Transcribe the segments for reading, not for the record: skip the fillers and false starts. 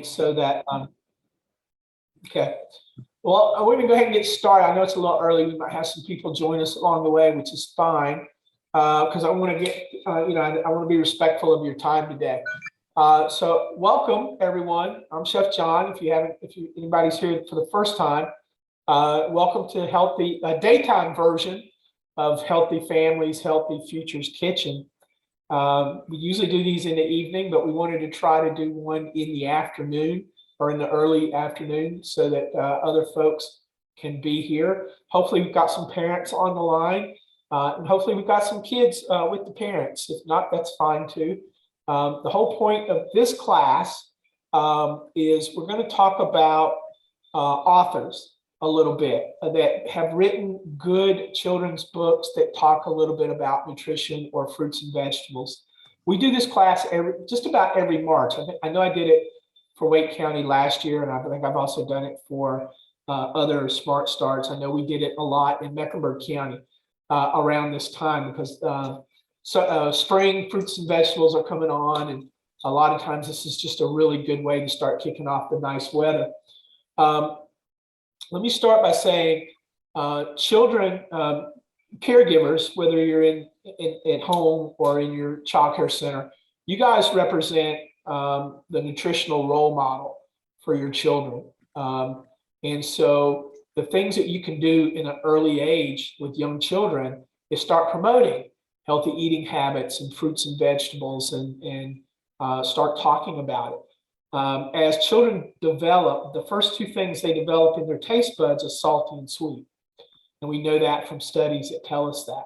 so that okay. Well, we're going to go ahead and get started. I know it's a little early. We might have some people join us along the way, which is fine, because I want to get, I want to be respectful of your time today. So welcome, everyone. I'm Chef John. If anybody's here for the first time, welcome to Healthy daytime version of Healthy Families, Healthy Futures Kitchen. We usually do these in the evening, but we wanted to try to do one in the afternoon or in the early afternoon so that other folks can be here. Hopefully we've got some parents on the line, and hopefully we've got some kids with the parents. If not, that's fine too. The whole point of this class is we're going to talk about authors a little bit that have written good children's books that talk a little bit about nutrition or fruits and vegetables. We do this class just about every March. I know I did it for Wake County last year, and I think I've also done it for other Smart Starts. I know we did it a lot in Mecklenburg County around this time because spring fruits and vegetables are coming on, and a lot of times this is just a really good way to start kicking off the nice weather. Let me start by saying children, caregivers, whether you're at home or in your child care center, you guys represent the nutritional role model for your children. And so the things that you can do in an early age with young children is start promoting healthy eating habits and fruits and vegetables and start talking about it. As children develop, the first two things they develop in their taste buds are salty and sweet. And we know that from studies that tell us that.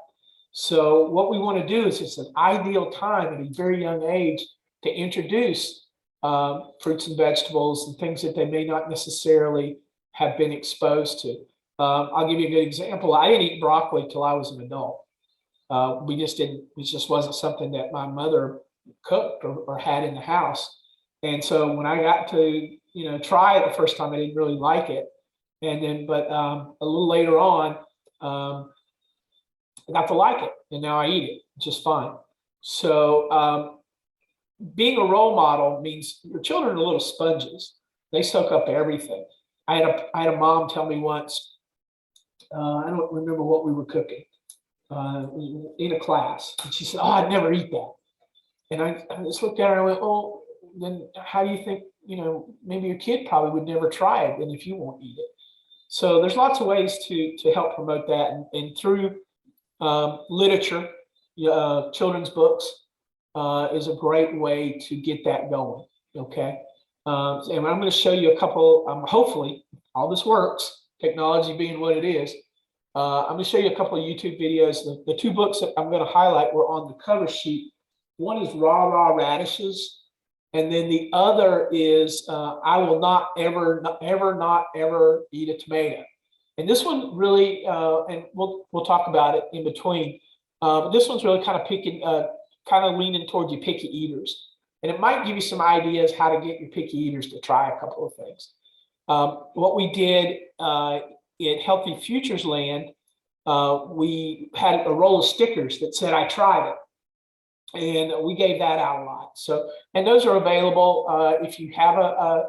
So what we want to do is it's an ideal time at a very young age to introduce fruits and vegetables and things that they may not necessarily have been exposed to. I'll give you a good example. I didn't eat broccoli till I was an adult. It just wasn't something that my mother cooked or had in the house. And so when I got to, try it the first time, I didn't really like it. And then, but a little later on, I got to like it, and now I eat it just fine. So being a role model means your children are little sponges. They soak up everything. I had a mom tell me once, I don't remember what we were cooking in a class, and she said, "Oh, I'd never eat that." And I just looked at her and I went, "Oh, then how do you think, maybe your kid probably would never try it, and if you won't eat it." So there's lots of ways to help promote that, and through literature, children's books is a great way to get that going. Okay, and I'm going to show you a couple. Hopefully, all this works. Technology being what it is, I'm going to show you a couple of YouTube videos. The two books that I'm going to highlight were on the cover sheet. One is RAH RAH Radishes. And then the other is I will not ever eat a tomato. And this one really, and we'll talk about it in between. But this one's really kind of leaning toward you picky eaters. And it might give you some ideas how to get your picky eaters to try a couple of things. What we did at Healthy Futures Land, we had a roll of stickers that said, "I tried it." And we gave that out a lot. So, and those are available if you have a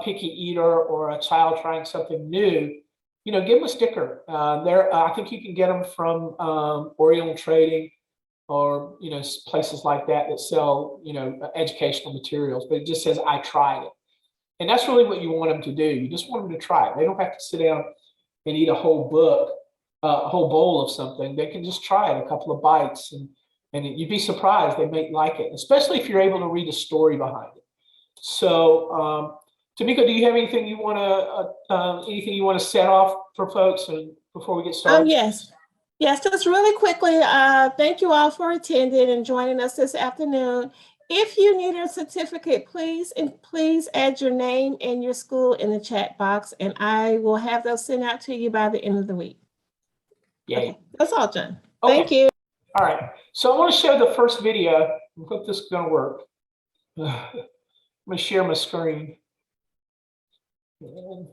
picky eater or a child trying something new, give them a sticker. I think you can get them from Oriental Trading or, places like that sell, educational materials, but it just says, "I tried it." And that's really what you want them to do. You just want them to try it. They don't have to sit down and eat a whole book, a whole bowl of something. They can just try it, a couple of bites, and you'd be surprised they may like it, especially if you're able to read a story behind it. So, Tamika, do you have anything you want to set off for folks before we get started? Yes, just really quickly, thank you all for attending and joining us this afternoon. If you need a certificate, please add your name and your school in the chat box, and I will have those sent out to you by the end of the week. Yay. Okay, that's all, John. Okay. Thank you. All right, so I want to show the first video. I hope this is going to work. I'm going to share my screen. And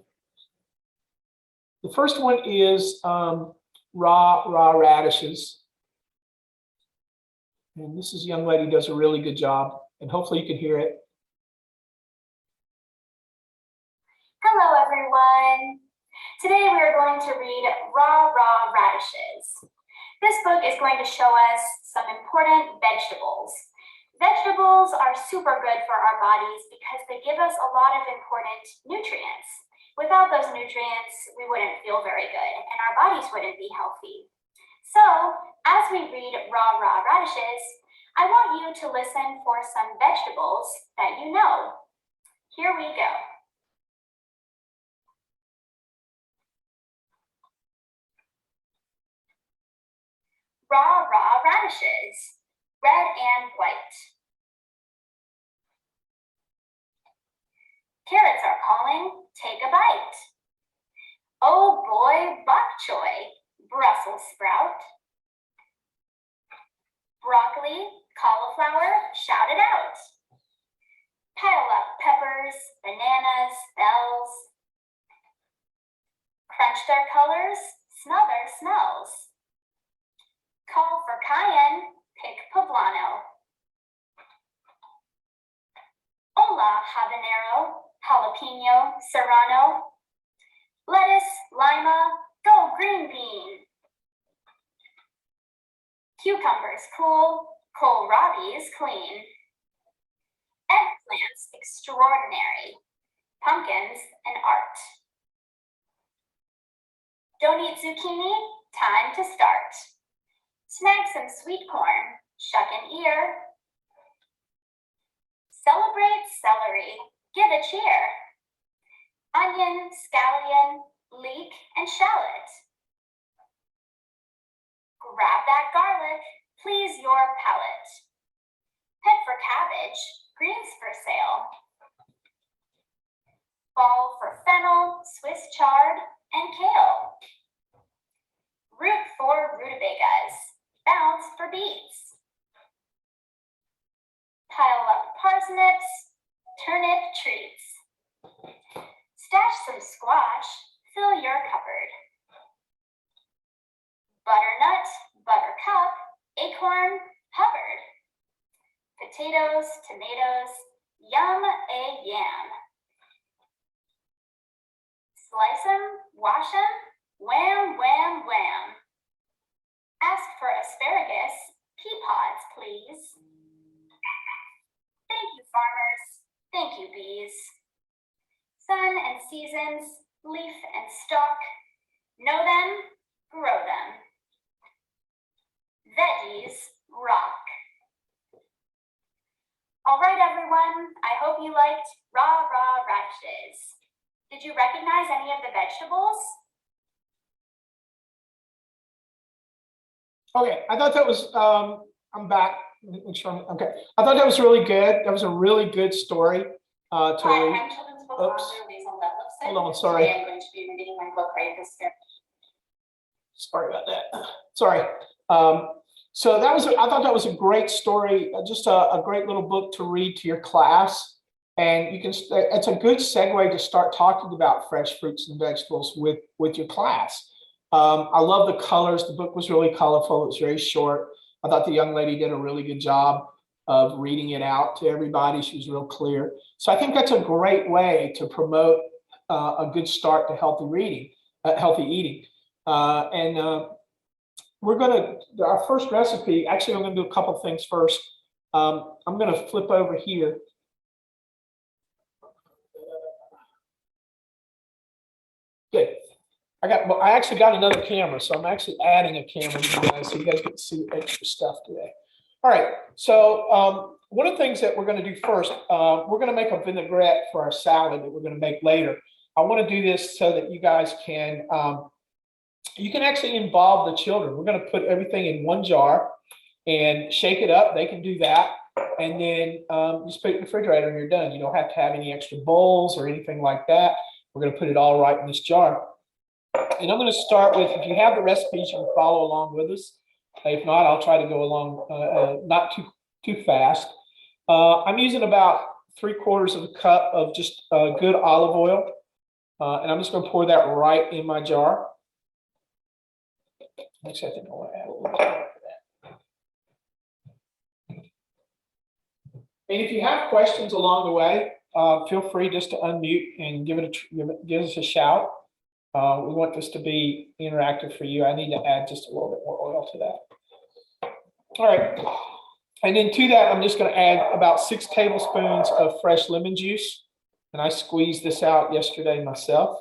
the first one is RAH RAH Radishes. And this is a young lady who does a really good job, and hopefully you can hear it. Hello, everyone. Today we are going to read RAH RAH Radishes. This book is going to show us some important vegetables. Vegetables are super good for our bodies because they give us a lot of important nutrients. Without those nutrients, we wouldn't feel very good and our bodies wouldn't be healthy. So, as we read RAH RAH Radishes, I want you to listen for some vegetables that you know. Here we go. RAH RAH radishes, red and white. Carrots are calling, take a bite. Oh boy, bok choy, Brussels sprout. Broccoli, cauliflower, shout it out. Pile up peppers, bananas, bells. Crunch their colors, smell their smells. Call for cayenne, pick poblano. Hola, habanero, jalapeno, serrano. Lettuce, lima, go green bean. Cucumbers cool, kohlrabi's clean. Eggplants extraordinary, pumpkins an art. Don't eat zucchini? Time to start. Snag some sweet corn, shuck an ear. Celebrate celery, give a cheer. Onion, scallion, leek, and shallot. Grab that garlic, please your palate. Head for cabbage, greens for sale. Fall for fennel, Swiss chard, and kale. Root for rutabagas, bounce for beets. Pile up parsnips, turnip treats. Stash some squash, fill your cupboard. Butternut, buttercup, acorn, Hubbard. Potatoes, tomatoes, yum a yam. Slice 'em, wash 'em, wham, wham, wham. Ask for asparagus, pea pods, please. Thank you, farmers. Thank you, bees. Sun and seasons, leaf and stalk. Know them, grow them. Veggies rock. All right, everyone. I hope you liked RAH RAH Radishes. Did you recognize any of the vegetables? Okay, I thought that was, I'm back. Make sure okay, I thought that was really good. That was a really good story. Hi, To I'm children's book Oops. author Basil Detlefson. Hold on, sorry. Today I'm going to be reading my book, Right This Year. Sorry about that. Sorry. So that was, I thought that was a great story, just a great little book to read to your class. And you can, it's a good segue to start talking about fresh fruits and vegetables with your class. I love the colors. The book was really colorful. It was very short. I thought the young lady did a really good job of reading it out to everybody. She was real clear. So I think that's a great way to promote a good start to healthy reading, healthy eating. We're going to, our first recipe, actually, I'm going to do a couple things first. I'm going to flip over here. Good. I actually got another camera, so I'm actually adding a camera to you guys so you guys get to see extra stuff today. All right, so one of the things that we're going to do first, we're going to make a vinaigrette for our salad that we're going to make later. I want to do this so that you guys can, you can actually involve the children. We're going to put everything in one jar and shake it up. They can do that. And then just put it in the refrigerator and you're done. You don't have to have any extra bowls or anything like that. We're going to put it all right in this jar. And I'm going to start with, if you have the recipes, you can follow along with us. If not, I'll try to go along not too fast. I'm using about 3/4 cup of just good olive oil. And I'm just going to pour that right in my jar. Actually, I think I want to add a little bit of that. And if you have questions along the way, feel free just to unmute and give us a shout. We want this to be interactive for you. I need to add just a little bit more oil to that. All right. And then to that, I'm just going to add about 6 tablespoons of fresh lemon juice. And I squeezed this out yesterday myself.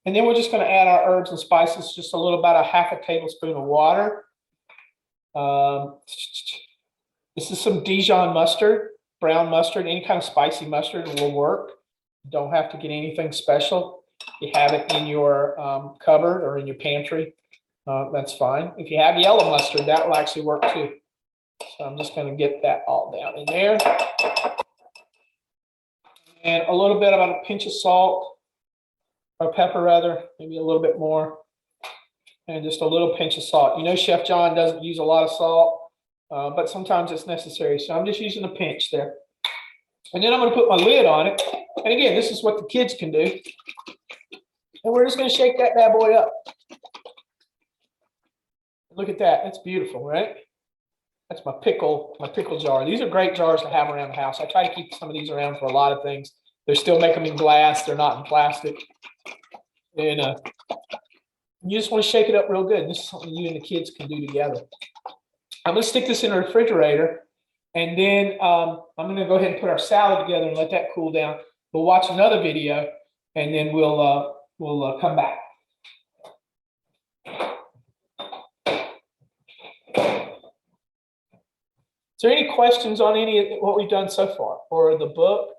And then we're just going to add our herbs and spices, just a little, about a half a tablespoon of water. This is some Dijon mustard, brown mustard, any kind of spicy mustard will work. You don't have to get anything special. You have it in your cupboard or in your pantry. That's fine. If you have yellow mustard, that will actually work too. So I'm just going to get that all down in there. And a little bit, about a pinch of salt, or pepper rather, maybe a little bit more. And just a little pinch of salt. You know, Chef John doesn't use a lot of salt, but sometimes it's necessary. So I'm just using a pinch there. And then I'm going to put my lid on it. And again, this is what the kids can do. And we're just going to shake that bad boy up. Look at that. That's beautiful, right? That's my pickle jar. These are great jars to have around the house. I try to keep some of these around for a lot of things. They still make them in glass. They're not in plastic. And you just want to shake it up real good. This is something you and the kids can do together. I'm going to stick this in the refrigerator. And then I'm going to go ahead and put our salad together and let that cool down. We'll watch another video, and then we'll come back. Is there any questions on any of what we've done so far, or the book,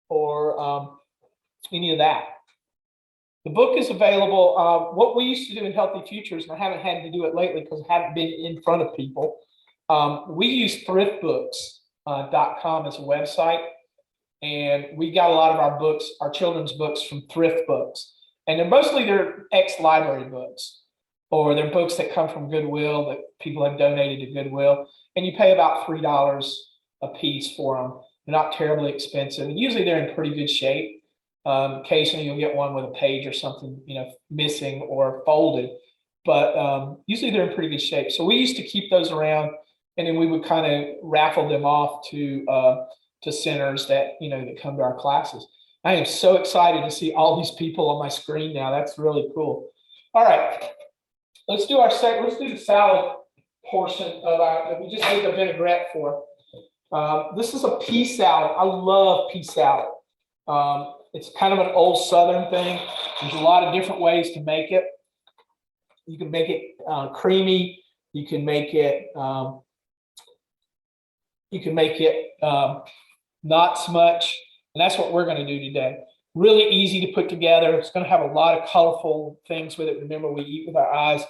or any of that? The book is available. What we used to do in Healthy Futures, and I haven't had to do it lately because I haven't been in front of people. We use thriftbooks.com as a website, and we got a lot of our books, our children's books, from Thrift Books, and they're ex-library books, or they're books that come from Goodwill that people have donated to Goodwill, and you pay about $3 a piece for them. They're not terribly expensive, and usually they're in pretty good shape. Occasionally you'll get one with a page or something, missing or folded, but usually they're in pretty good shape. So we used to keep those around, and then we would kind of raffle them off to centers that that come to our classes. I am so excited to see all these people on my screen now. That's really cool. All right, let's do the salad portion of that we just made the vinaigrette for. This is a pea salad. I love pea salad. It's kind of an old Southern thing. There's a lot of different ways to make it. You can make it creamy. You can make it not so much. And that's what we're going to do today. Really easy to put together. It's going to have a lot of colorful things with it. Remember, we eat with our eyes.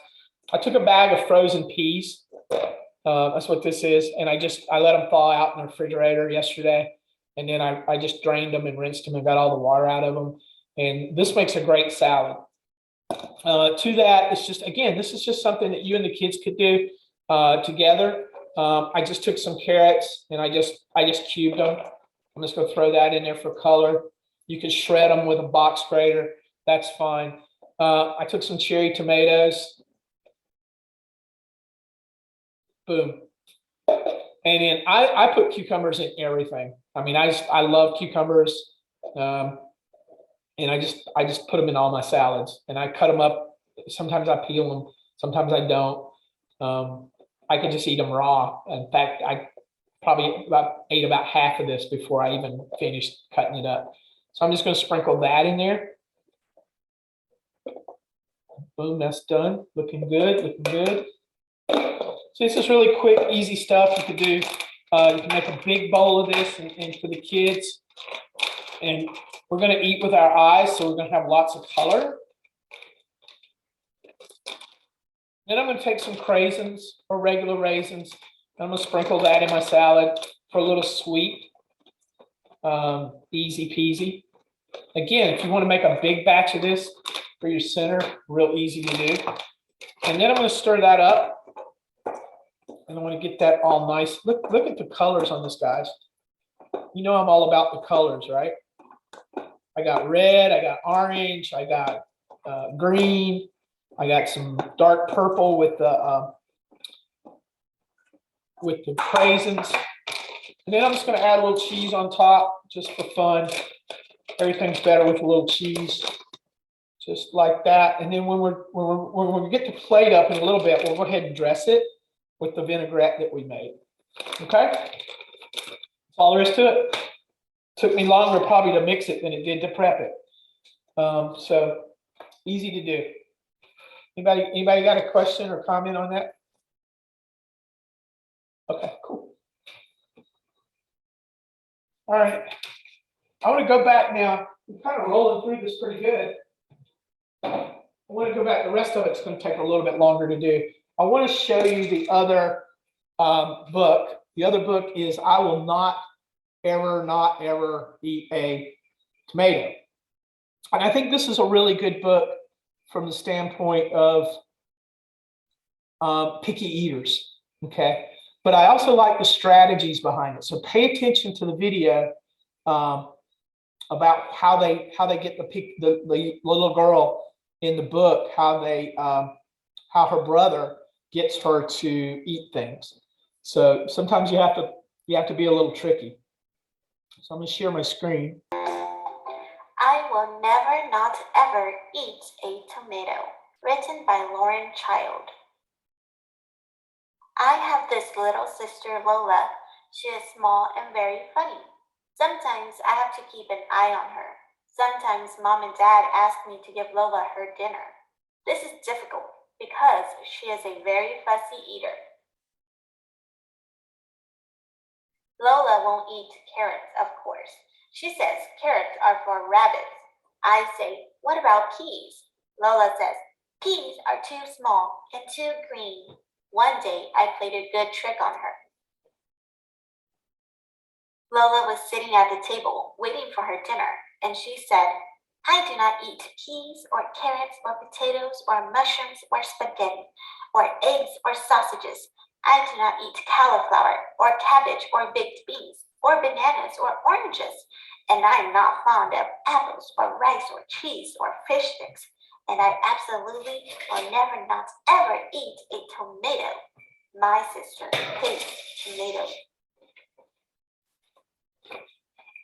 I took a bag of frozen peas. That's what this is. And I let them thaw out in the refrigerator yesterday. And then I just drained them and rinsed them and got all the water out of them. And this makes a great salad. To that, it's just, again, this is just something that you and the kids could do together. I just took some carrots and I just cubed them. I'm just going to throw that in there for color. You can shred them with a box grater. That's fine. I took some cherry tomatoes. Boom. And then I put cucumbers in everything. I mean, I love cucumbers. And I just put them in all my salads, and I cut them up. Sometimes I peel them. Sometimes I don't. I can just eat them raw. In fact, I probably ate about half of this before I even finished cutting it up. So I'm just going to sprinkle that in there. Boom, that's done. Looking good, looking good. So this is really quick, easy stuff you could do. You can make a big bowl of this and for the kids. And we're going to eat with our eyes, so we're going to have lots of color. Then I'm going to take some craisins or regular raisins. I'm going to sprinkle that in my salad for a little sweet. Easy peasy. Again, if you want to make a big batch of this for your center, real easy to do. And then I'm going to stir that up. And I want to get that all nice. Look at the colors on this, guys. You know I'm all about the colors, right? I got red, I got orange, I got green, I got some dark purple with the craisins. And then I'm just going to add a little cheese on top just for fun. Everything's better with a little cheese, just like that. And then when we get the plate up in a little bit, we'll go ahead and dress it with the vinaigrette that we made. Okay? That's all there is to it. Took me longer probably to mix it than it did to prep it. So easy to do. Anybody got a question or comment on that? Okay, cool. All right. I want to go back now. We're kind of rolling through this pretty good. I want to go back. The rest of it's going to take a little bit longer to do. I want to show you the other book. The other book is I Will Not Ever Eat a Tomato. And I think this is a really good book from the standpoint of picky eaters. Okay. But I also like the strategies behind it. So pay attention to the video about how they get the little girl in the book, how her brother gets her to eat things. So sometimes you have to be a little tricky. So I'm going to share my screen. I Will Never Not Ever Eat a Tomato, written by Lauren Child. I have this little sister, Lola. She is small and very funny. Sometimes I have to keep an eye on her. Sometimes Mom and Dad ask me to give Lola her dinner. This is difficult because she is a very fussy eater. Lola won't eat carrots, of course. She says carrots are for rabbits. I say, what about peas? Lola says, peas are too small and too green. One day I played a good trick on her. Lola was sitting at the table waiting for her dinner, and she said, I do not eat peas or carrots or potatoes or mushrooms or spaghetti or eggs or sausages. I do not eat cauliflower or cabbage or baked beans or bananas or oranges. And I am not fond of apples or rice or cheese or fish sticks. And I absolutely will never not ever eat a tomato. My sister hates tomatoes.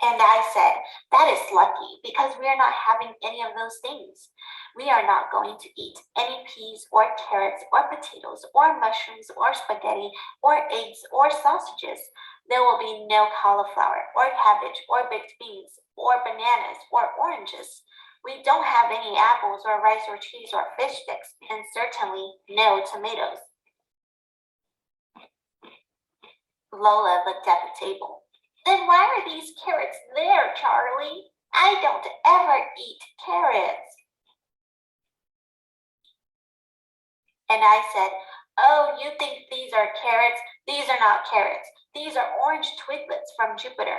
And I said, that is lucky because we are not having any of those things. We are not going to eat any peas or carrots or potatoes or mushrooms or spaghetti or eggs or sausages. There will be no cauliflower or cabbage or baked beans or bananas or oranges. We don't have any apples or rice or cheese or fish sticks, and certainly no tomatoes. Lola looked at the table. Then why are these carrots there, Charlie? I don't ever eat carrots. And I said, oh, you think these are carrots? These are not carrots. These are orange twiglets from Jupiter.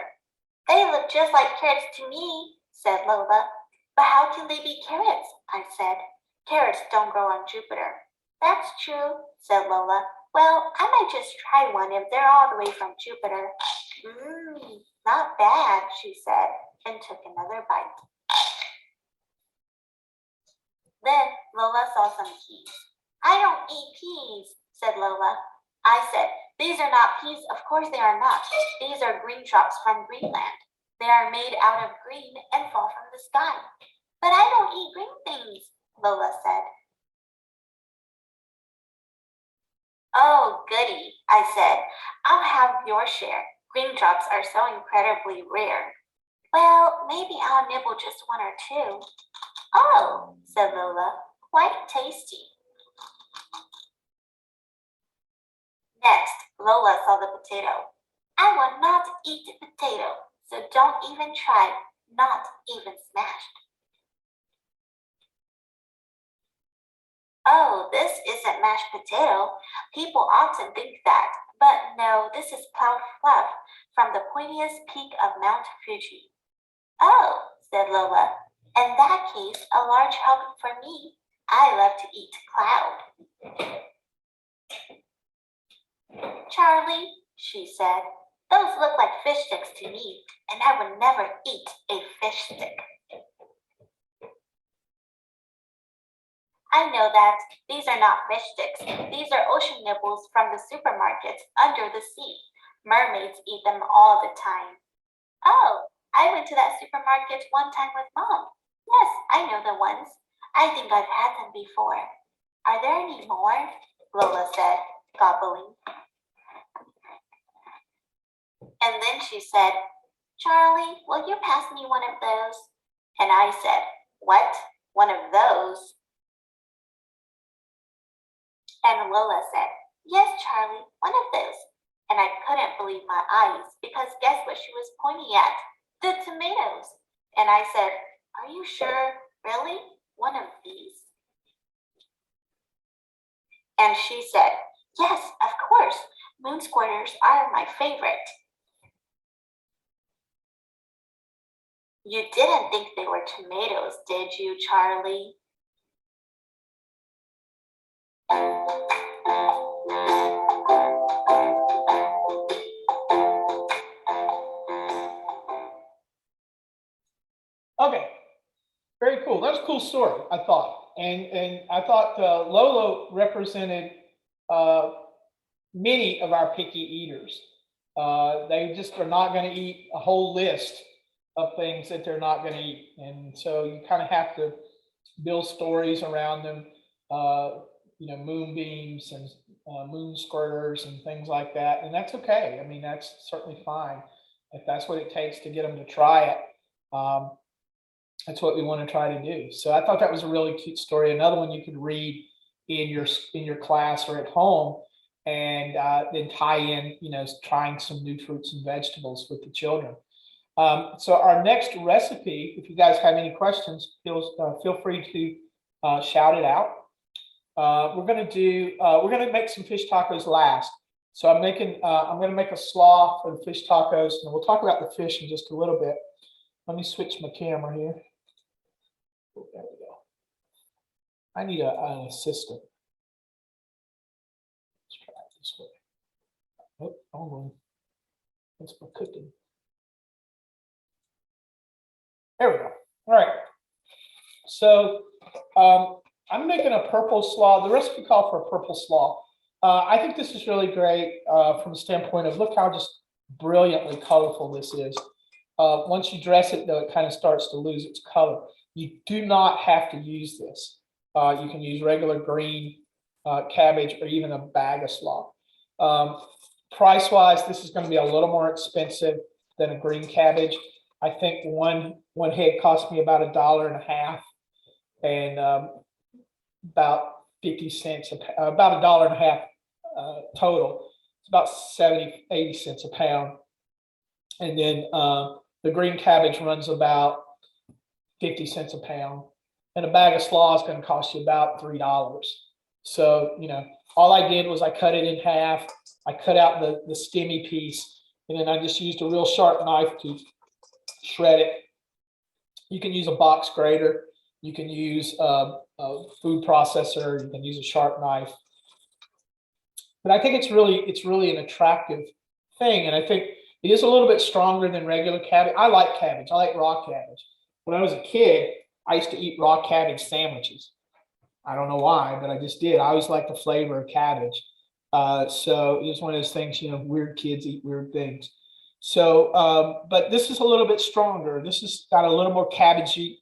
They look just like carrots to me, said Lola. But how can they be carrots? I said. Carrots don't grow on Jupiter. That's true, said Lola. Well, I might just try one if they're all the way from Jupiter. Not bad, she said, and took another bite. Then Lola saw some peas. I don't eat peas, said Lola. I said, these are not peas. Of course they are not. These are green drops from Greenland. They are made out of green and fall from the sky. But I don't eat green things, Lola said. Oh, goody, I said. I'll have your share. Green drops are so incredibly rare. Well, maybe I'll nibble just one or two. Oh, said Lola, quite tasty. Next, Lola saw the potato. I will not eat a potato, so don't even try, not even smashed. Oh, this isn't mashed potato. People often think that, but no, this is cloud fluff from the pointiest peak of Mount Fuji. Oh, said Lola, in that case, a large help for me. I love to eat cloud. Charlie, she said, those look like fish sticks to me, and I would never eat a fish stick. I know that. These are not fish sticks. These are ocean nibbles from the supermarket under the sea. Mermaids eat them all the time. Oh, I went to that supermarket one time with Mom. Yes, I know the ones. I think I've had them before. Are there any more? Lola said, gobbling. And then she said, Charlie, will you pass me one of those? And I said, what? One of those? And Lola said, yes, Charlie, one of those. And I couldn't believe my eyes because guess what she was pointing at? The tomatoes. And I said, are you sure? Really? One of these? And she said, yes, of course. Moon squirters are my favorite. You didn't think they were tomatoes, did you, Charlie? Okay, very cool. That's a cool story, I thought. And I thought Lolo represented many of our picky eaters. They just are not going to eat a whole list of things that they're not going to eat. And so you kind of have to build stories around them, moonbeams and moon squirters and things like that. And that's okay. I mean, that's certainly fine. If that's what it takes to get them to try it, that's what we want to try to do. So I thought that was a really cute story. Another one you could read in your class or at home, and then tie in, trying some new fruits and vegetables with the children. So our next recipe, if you guys have any questions, feel free to shout it out. We're going to make some fish tacos last. So I'm going to make a slaw for the fish tacos, and we'll talk about the fish in just a little bit. Let me switch my camera here. Oh, there we go. I need an assistant. Let's try it this way. Oh, hold on. That's my cooking. There we go. All right. So I'm making a purple slaw. The recipe called for a purple slaw. I think this is really great from the standpoint of look how just brilliantly colorful this is. Once you dress it, though, it kind of starts to lose its color. You do not have to use this. You can use regular green cabbage or even a bag of slaw. Price-wise, this is going to be a little more expensive than a green cabbage. I think one head cost me about $1.50 and about 50 cents, about $1.50 total. It's about 80 cents a pound. And then the green cabbage runs about 50 cents a pound. And a bag of slaw is going to cost you about $3. So, all I did was I cut it in half. I cut out the stemmy piece, and then I just used a real sharp knife to shred it. You can use a box grater. You can use a food processor. You can use a sharp knife. But I think it's really an attractive thing, and I think it is a little bit stronger than regular cabbage. I like cabbage. I like raw cabbage. When I was a kid, I used to eat raw cabbage sandwiches. I don't know why, but I just did. I always liked the flavor of cabbage. So it was one of those things, weird kids eat weird things. So, but this is a little bit stronger. This has got a little more cabbagey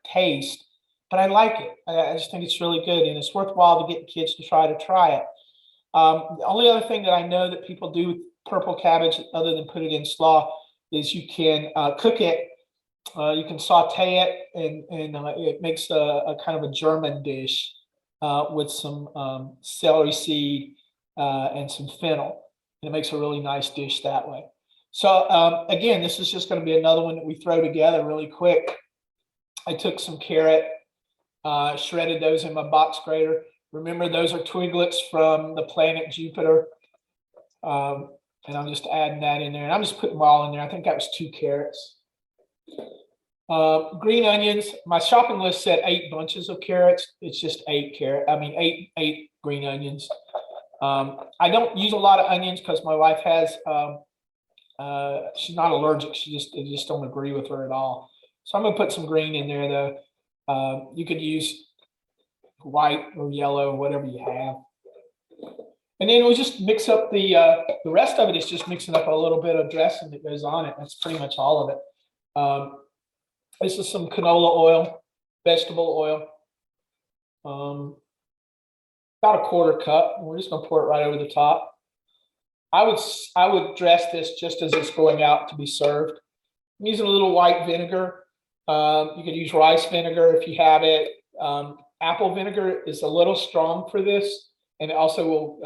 taste, but I like it. I just think it's really good, and it's worthwhile to get kids to try it. The only other thing that I know that people do with purple cabbage, other than put it in slaw, is you can cook it. You can saute it, and it makes a kind of a German dish with some celery seed and some fennel. And it makes a really nice dish that way. So again, this is just going to be another one that we throw together really quick. I took some carrot, shredded those in my box grater. Remember, those are twiglets from the planet Jupiter. And I'm just adding that in there. And I'm just putting them all in there. I think that was 2 carrots. Green onions. My shopping list said 8 bunches of carrots. It's just 8 green onions. I don't use a lot of onions because my wife has, she's not allergic. I just don't agree with her at all. So I'm going to put some green in there though. You could use white or yellow, whatever you have. And then we'll just mix up the rest of it is just mixing up a little bit of dressing that goes on it. That's pretty much all of it. This is some canola oil, vegetable oil. About a quarter cup. And we're just gonna pour it right over the top. I would dress this just as it's going out to be served. I'm using a little white vinegar. You could use rice vinegar if you have it. Apple vinegar is a little strong for this, and it also will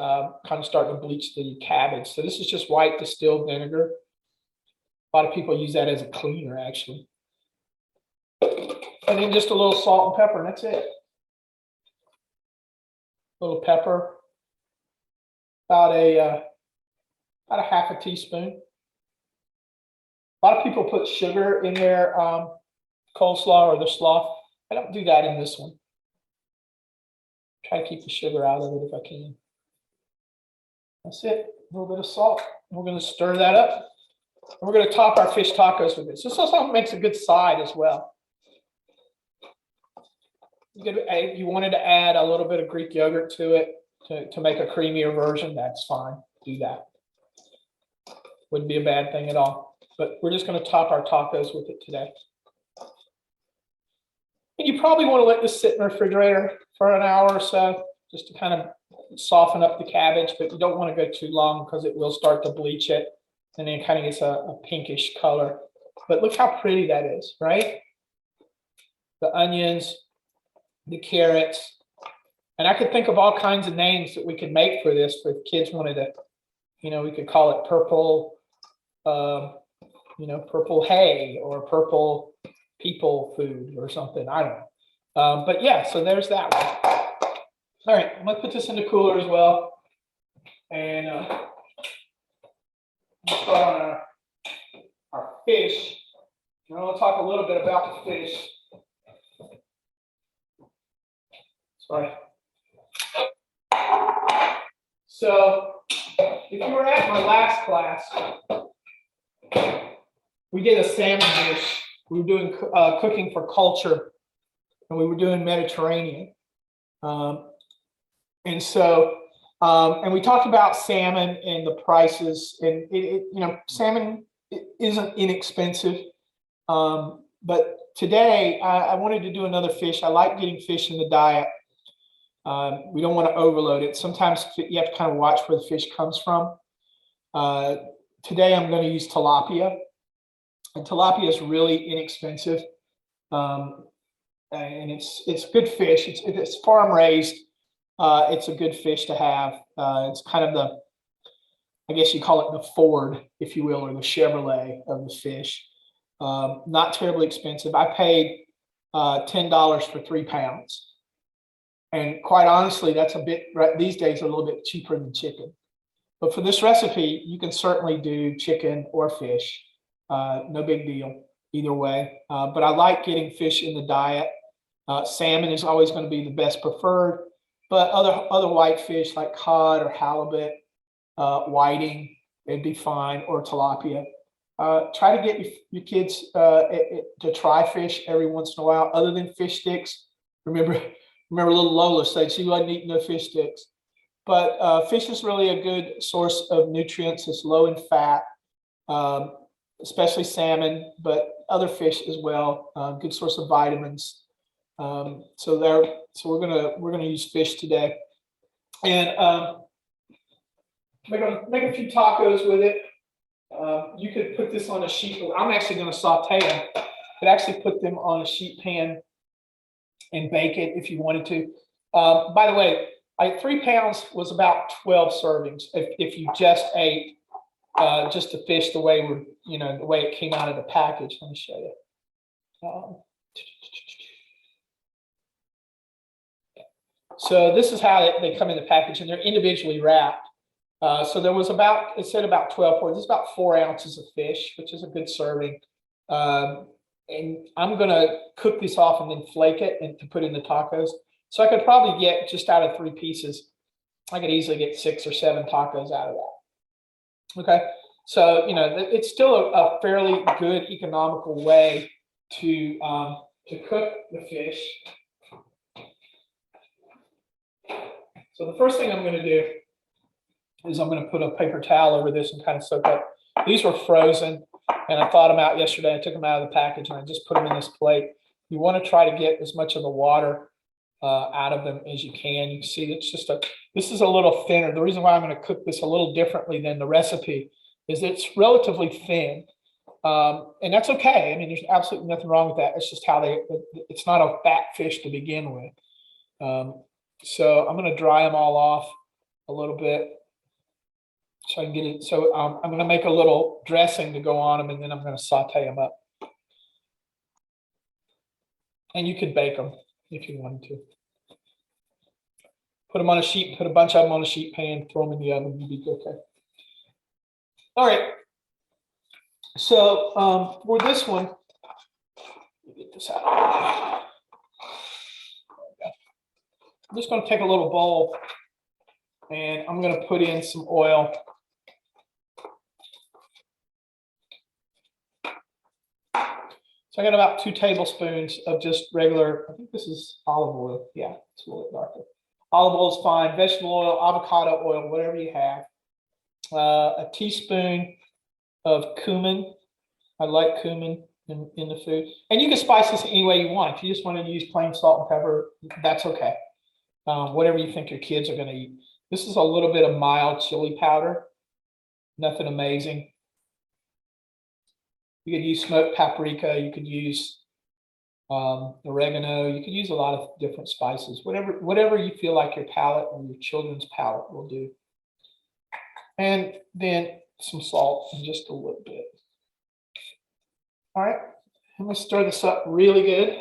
kind of start to bleach the cabbage. So this is just white distilled vinegar. A lot of people use that as a cleaner, actually. And then just a little salt and pepper, and that's it. A little pepper, about a half a teaspoon. A lot of people put sugar in their coleslaw or their slaw. I don't do that in this one. Try to keep the sugar out of it if I can. That's it. A little bit of salt. We're going to stir that up. And we're going to top our fish tacos with this. This also makes a good side as well. If you wanted to add a little bit of Greek yogurt to it to make a creamier version, that's fine. Do that. Wouldn't be a bad thing at all. But we're just going to top our tacos with it today. And you probably want to let this sit in the refrigerator for an hour or so, just to kind of soften up the cabbage, but you don't want to go too long because it will start to bleach it, and then it kind of gets a pinkish color. But look how pretty that is, right? The onions, the carrots, and I could think of all kinds of names that we could make for this if kids wanted to, we could call it purple, purple hay or purple people food or something. I don't know. But yeah, so there's that one. All right, I'm gonna put this in the cooler as well. And let's start on our fish. And I'll talk a little bit about the fish. Sorry. So if you were at my last class, we did a salmon dish. We were doing cooking for culture, and we were doing Mediterranean. And we talked about salmon and the prices, and salmon isn't inexpensive. But today I wanted to do another fish. I like getting fish in the diet. We don't want to overload it. Sometimes you have to kind of watch where the fish comes from. Today I'm going to use tilapia. And tilapia is really inexpensive. And it's good fish. It's farm raised. It's a good fish to have. It's kind of I guess you call it the Ford, if you will, or the Chevrolet of the fish. Not terribly expensive. I paid $10 for 3 pounds. And quite honestly, that's these days a little bit cheaper than chicken. But for this recipe, you can certainly do chicken or fish. No big deal either way. But I like getting fish in the diet. Salmon is always going to be the best preferred, but other white fish like cod or halibut, whiting, it'd be fine, or tilapia. Try to get your kids to try fish every once in a while, other than fish sticks. Remember little Lola said she wasn't eating no fish sticks. But fish is really a good source of nutrients. It's low in fat, especially salmon, but other fish as well. Good source of vitamins. So we're gonna use fish today, and make a few tacos with it. You could put this on a sheet. I'm actually going to saute them. You could actually put them on a sheet pan and bake it if you wanted to. By the way, 3 pounds was about 12 servings. If you just ate just the fish the way the way it came out of the package. Let me show you. So this is how they come in the package, and they're individually wrapped. So there was it said about 12 portions. It's about 4 ounces of fish, which is a good serving. And I'm going to cook this off and then flake it and to put in the tacos. So I could probably get just out of 3 pieces, I could easily get 6 or 7 tacos out of that. Okay. So, it's still a fairly good economical way to cook the fish. So the first thing I'm going to do is I'm going to put a paper towel over this and kind of soak up. These were frozen, and I thawed them out yesterday. I took them out of the package and I just put them in this plate. You want to try to get as much of the water out of them as you can. You can see it's just this is a little thinner. The reason why I'm going to cook this a little differently than the recipe is it's relatively thin. And that's okay. I mean, there's absolutely nothing wrong with that. It's just how it's not a fat fish to begin with. So I'm going to dry them all off a little bit so I can get it. So I'm going to make a little dressing to go on them, and then I'm going to saute them up. And you could bake them if you wanted to. Put them on a sheet, put a bunch of them on a sheet pan, throw them in the oven, you'll be okay. All right. So for this one, let me get this out. I'm just going to take a little bowl and I'm going to put in some oil. So I got about 2 tablespoons of just regular, I think this is olive oil. Yeah, it's a little bit darker. Olive oil is fine, vegetable oil, avocado oil, whatever you have. A teaspoon of cumin. I like cumin in the food. And you can spice this any way you want. If you just want to use plain salt and pepper, that's okay. Whatever you think your kids are going to eat. This is a little bit of mild chili powder. Nothing amazing. You could use smoked paprika. You could use oregano. You could use a lot of different spices. Whatever you feel like your palate or your children's palate will do. And then some salt and just a little bit. All right, I'm going to stir this up really good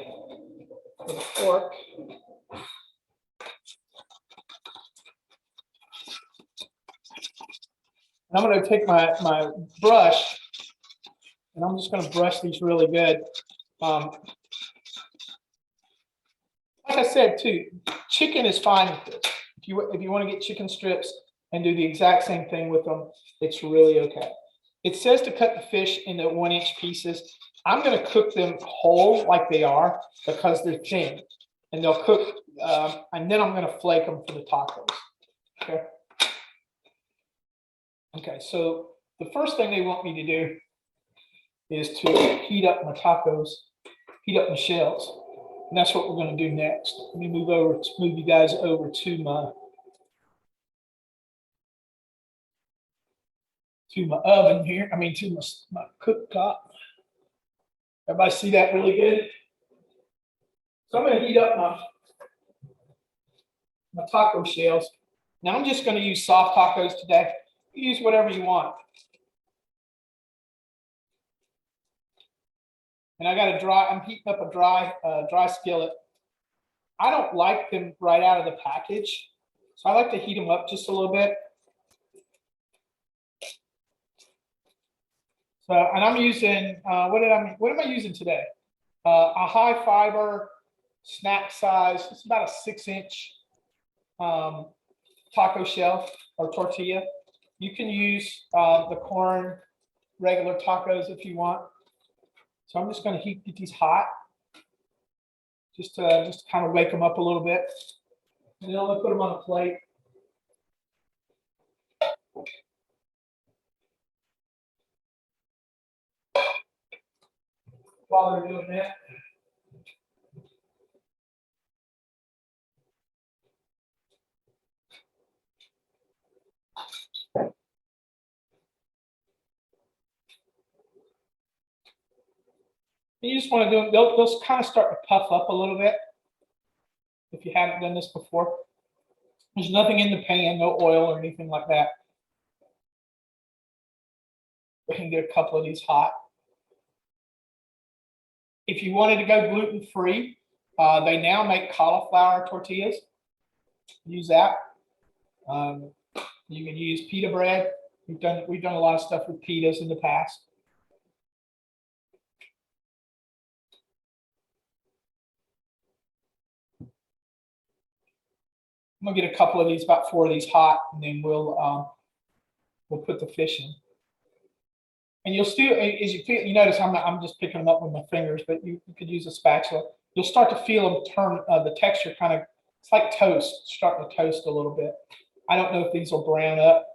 with a fork. And I'm going to take my brush and I'm just going to brush these really good. Like I said too, chicken is fine with this. If you want to get chicken strips and do the exact same thing with them, it's really okay. It says to cut the fish into 1-inch pieces. I'm going to cook them whole like they are because they're thin, and they'll cook. And then I'm going to flake them for the tacos. Okay. Okay. So the first thing they want me to do is to heat up my tacos, heat up my shells, and that's what we're going to do next. Let me move you guys over to my oven here. I mean, to my cooktop. Everybody see that really good? So I'm going to heat up my taco shells. Now I'm just going to use soft tacos today. Use whatever you want. And I got I'm heating up a dry skillet. I don't like them right out of the package, so I like to heat them up just a little bit. So, and I'm using, what am I using today? A high fiber snack size. It's about a 6-inch taco shell or tortilla. You can use the corn regular tacos if you want. So I'm just going to get these hot, just to kind of wake them up a little bit. And then I'm going to put them on a plate. While they're doing that, you just want to do, they'll kind of start to puff up a little bit if you haven't done this before. There's nothing in the pan, no oil or anything like that. We can get a couple of these hot. If you wanted to go gluten-free, they now make cauliflower tortillas. Use that. You can use pita bread. We've done a lot of stuff with pitas in the past. I'm gonna get a couple of these, about 4 of these hot, and then we'll put the fish in. And you'll still, as you feel, you notice I'm just picking them up with my fingers, but you could use a spatula. You'll start to feel them turn, the texture kind of, it's like toast, starting to toast a little bit. I don't know if these will brown up.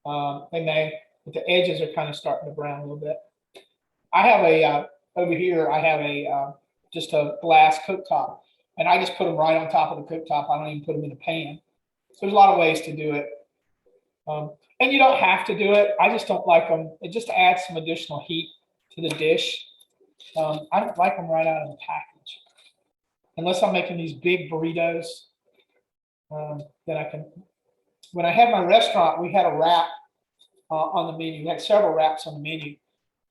They may, but the edges are kind of starting to brown a little bit. I have a, over here, I have a, just a glass cooktop, and I just put them right on top of the cooktop. I don't even put them in a pan. So there's a lot of ways to do it. And you don't have to do it. I just don't like them. It just adds some additional heat to the dish. I don't like them right out of the package. Unless I'm making these big burritos, then I can. When I had my restaurant, we had a wrap on the menu. We had several wraps on the menu.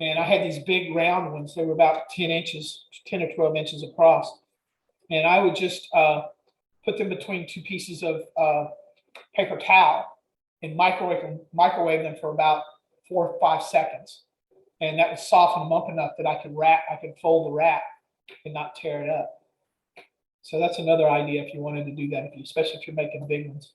And I had these big round ones. They were about 10 inches, 10 or 12 inches across. And I would just put them between two pieces of paper towel and microwave them for about 4 or 5 seconds. And that would soften them up enough that I could fold the wrap and not tear it up. So that's another idea if you wanted to do that, especially if you're making big ones.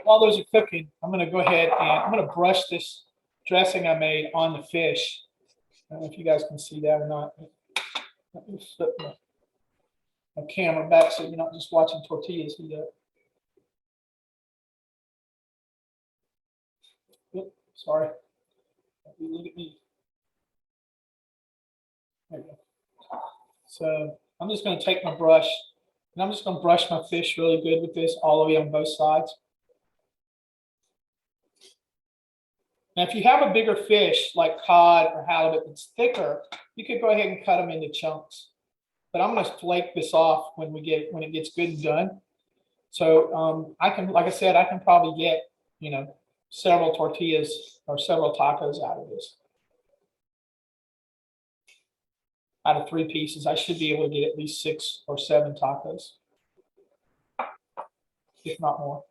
While those are cooking, I'm going to go ahead and I'm going to brush this dressing I made on the fish. I don't know if you guys can see that or not. Let me flip my camera back so you're not just watching tortillas heat up. Oops, sorry. Look at me. There you go. So I'm just going to take my brush and I'm just going to brush my fish really good with this all the way on both sides. Now, if you have a bigger fish like cod or halibut that's thicker, you could go ahead and cut them into chunks. But I'm going to flake this off when it gets good and done. So I can, like I said, I can probably get, several tortillas or several tacos out of this. Out of 3 pieces, I should be able to get at least 6 or 7 tacos, if not more.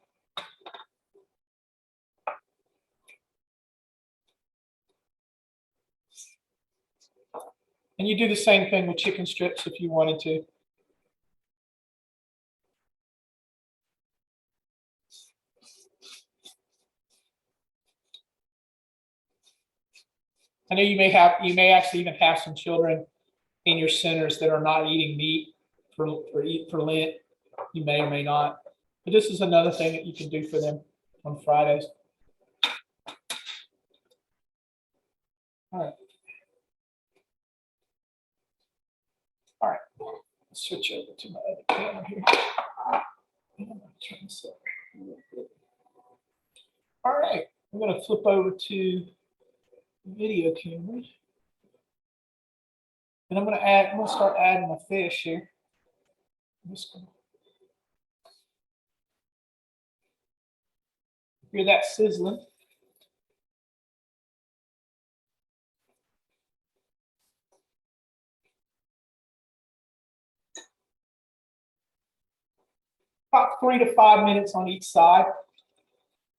And you do the same thing with chicken strips if you wanted to. I know you may actually even have some children in your centers that are not eating meat for Lent. You may or may not. But this is another thing that you can do for them on Fridays. All right. All right. Let's switch over to my other camera here. All right. I'm going to flip over to video camera. And I'm going to start adding my fish here. I'm just going to hear that sizzling. About 3 to 5 minutes on each side,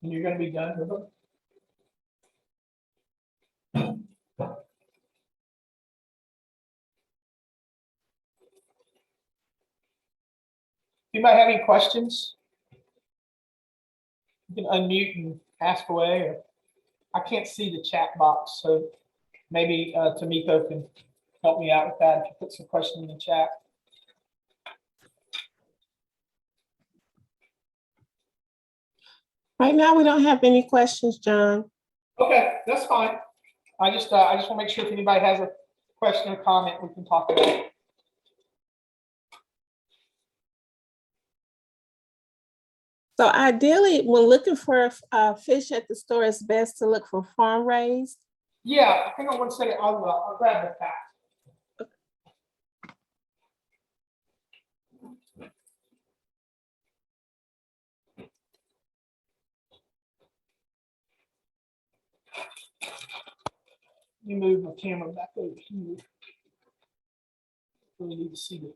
and you're going to be done with them. Anybody have any questions? You can unmute and ask away. Or I can't see the chat box, so maybe Tamiko can help me out with that if you put some questions in the chat. Right now, we don't have any questions, John. Okay, that's fine. I just want to make sure if anybody has a question or comment, we can talk about it. So ideally, when looking for fish at the store, it's best to look for farm raised. Yeah, hang on one second. I'll grab the pack. Let me move my camera back over here. Really need to see it.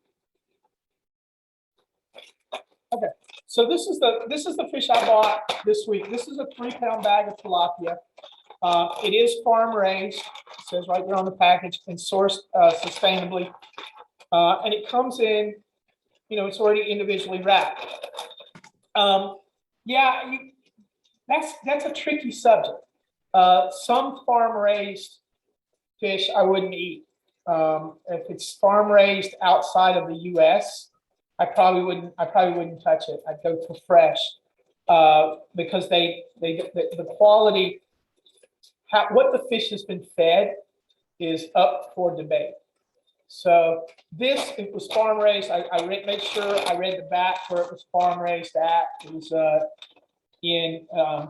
Okay, so this is the fish I bought this week. This is a 3-pound bag of tilapia. It is farm raised. It says right there on the package, and sourced sustainably. And it comes in, it's already individually wrapped. Yeah, That's a tricky subject. Some farm-raised fish I wouldn't eat. If it's farm-raised outside of the U.S., I probably wouldn't touch it. I'd go for fresh because the quality, what the fish has been fed is up for debate. So it was farm raised. I made sure I read the back where it was farm raised at. It was I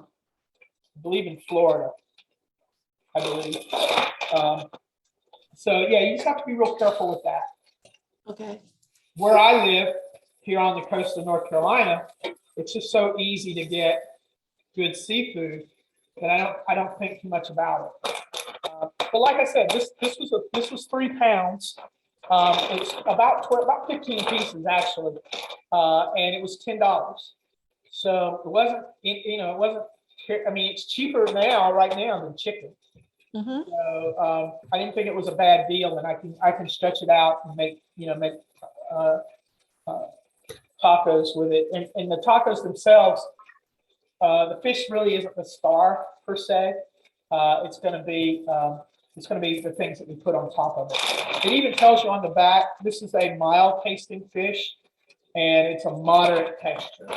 believe in Florida, I believe. So yeah, you just have to be real careful with that. Okay. Where I live here on the coast of North Carolina, it's just so easy to get good seafood that I don't think too much about it. But like I said, this was 3 pounds. It's about 15 pieces actually, and it was $10. So it wasn't, it wasn't. I mean, it's cheaper right now than chicken. Mm-hmm. So I didn't think it was a bad deal, and I can stretch it out and make tacos with it. And the tacos themselves, the fish really isn't the star per se. It's going to be the things that we put on top of it. It even tells you on the back, this is a mild tasting fish, and it's a moderate texture.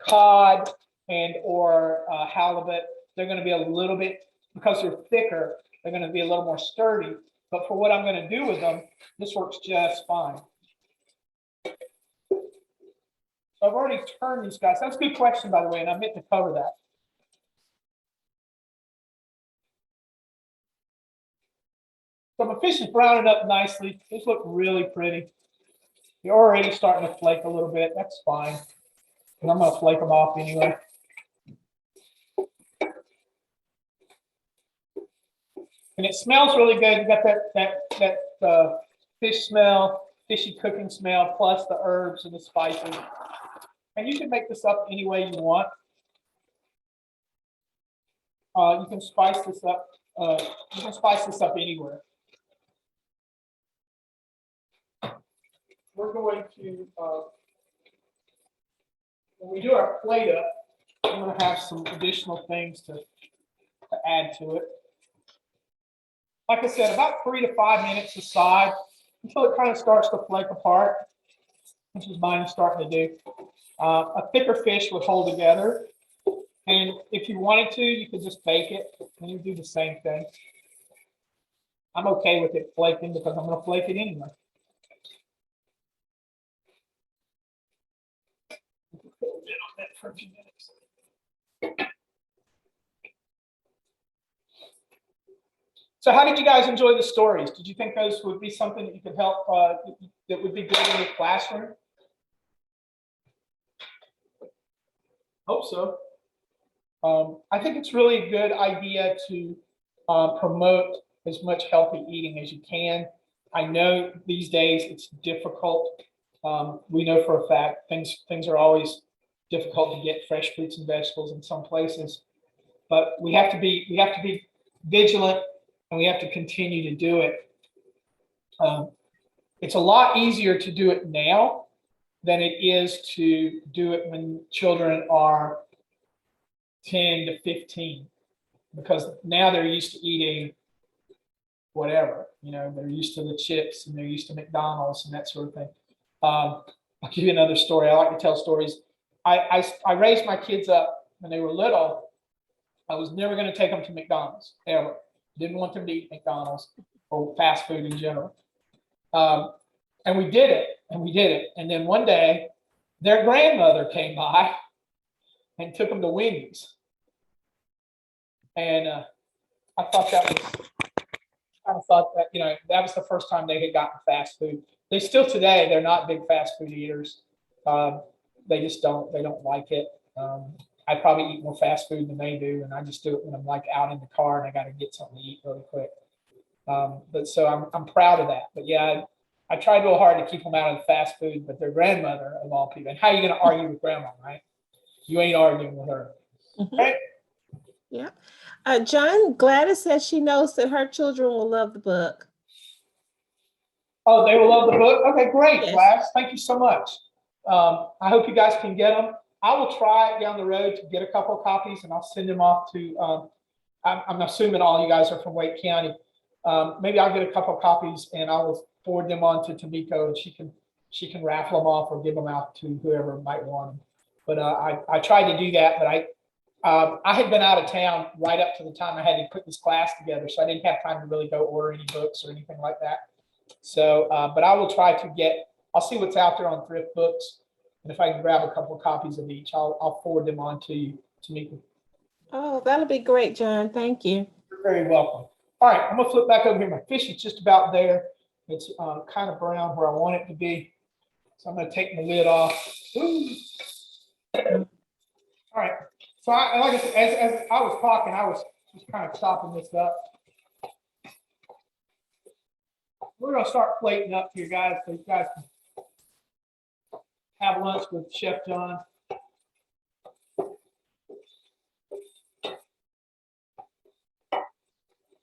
Cod and or halibut, they're going to be a little bit, because they're thicker, they're going to be a little more sturdy. But for what I'm going to do with them, this works just fine. So I've already turned these guys. That's a good question, by the way, and I meant to cover that. So my fish is browning up nicely. These look really pretty. They're already starting to flake a little bit. That's fine. And I'm going to flake them off anyway. And it smells really good. You got that fish smell, fishy cooking smell, plus the herbs and the spices. And you can make this up any way you want. You can spice this up. You can spice this up anywhere. We're going to, when we do our plate up, I'm going to have some additional things to add to it. Like I said, about 3 to 5 minutes aside until it kind of starts to flake apart, which is mine starting to do. A thicker fish would hold together. And if you wanted to, you could just bake it and you do the same thing. I'm okay with it flaking because I'm going to flake it anyway. For a few minutes. So how did you guys enjoy the stories? Did you think those would be something that you could help, that would be good in your classroom? Hope so. I think it's really a good idea to promote as much healthy eating as you can. I know these days it's difficult. We know for a fact things are always difficult to get fresh fruits and vegetables in some places, but we have to be vigilant, and we have to continue to do it. It's a lot easier to do it now than it is to do it when children are 10 to 15, because now they're used to eating whatever, they're used to the chips and they're used to McDonald's and that sort of thing. I'll give you another story. I like to tell stories. I raised my kids up when they were little. I was never going to take them to McDonald's, ever. Didn't want them to eat McDonald's or fast food in general. And we did it, and then one day, their grandmother came by and took them to Wendy's. And I thought that that was the first time they had gotten fast food. They still today, they're not big fast food eaters. They just don't like it. I probably eat more fast food than they do, and I just do it when I'm like out in the car and I got to get something to eat really quick. But so I'm proud of that. But yeah, I tried real hard to keep them out of the fast food, but their grandmother of all people. And how are you going to argue with grandma, right? You ain't arguing with her. Mm-hmm. Right? Yeah. John, Gladys says she knows that her children will love the book. Oh, they will love the book? Okay, great, Yes. Gladys. Thank you so much. I hope you guys can get them. I will try down the road to get a couple of copies, and I'll send them off to. I'm assuming all you guys are from Wake County. Maybe I'll get a couple of copies, and I will forward them on to Tamiko, and she can raffle them off or give them out to whoever might want them. But I tried to do that, but I had been out of town right up to the time I had to put this class together, so I didn't have time to really go order any books or anything like that. So, but I will try to get. I'll see what's out there on Thrift Books, and if I can grab a couple of copies of each, I'll forward them on to you, Tamika. Oh, that'll be great, John. Thank you. You're very welcome. All right, I'm gonna flip back over here. My fish is just about there. It's kind of brown where I want it to be. So I'm gonna take the lid off. Ooh. All right. So like I said, as I was talking, I was just kind of chopping this up. We're gonna start plating up here, guys, so you guys can have lunch with Chef John.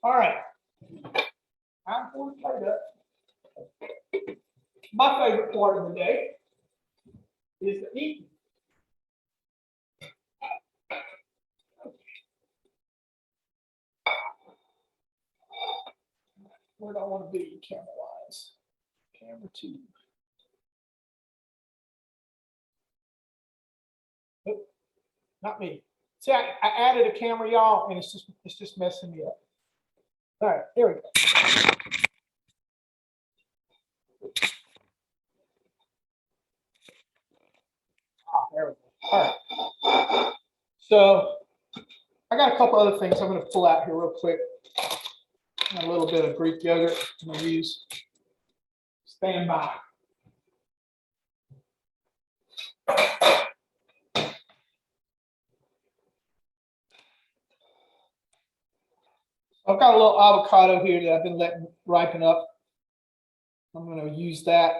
All right. I'm going to plate up. My favorite part of the day is the eating. Where do I want to be camera-wise? Camera 2. Nope, not me. See, I added a camera, y'all, and it's just messing me up. All right, here we go. There we go. All right. So I got a couple other things I'm going to pull out here real quick. A little bit of Greek yogurt I'm going to use. Stand by. I've got a little avocado here that I've been letting ripen up. I'm going to use that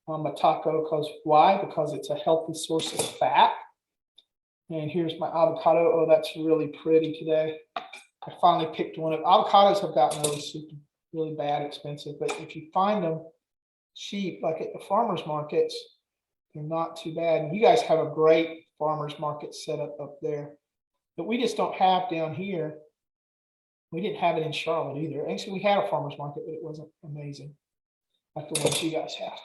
on my taco because why? Because it's a healthy source of fat. And here's my avocado. Oh, that's really pretty today. I finally picked one of avocados have gotten really bad, expensive, but if you find them cheap, like at the farmers markets, they're not too bad. And you guys have a great farmers market set up there, but we just don't have down here. We didn't have it in Charlotte either. Actually, we had a farmers market, but it wasn't amazing like the ones you guys have.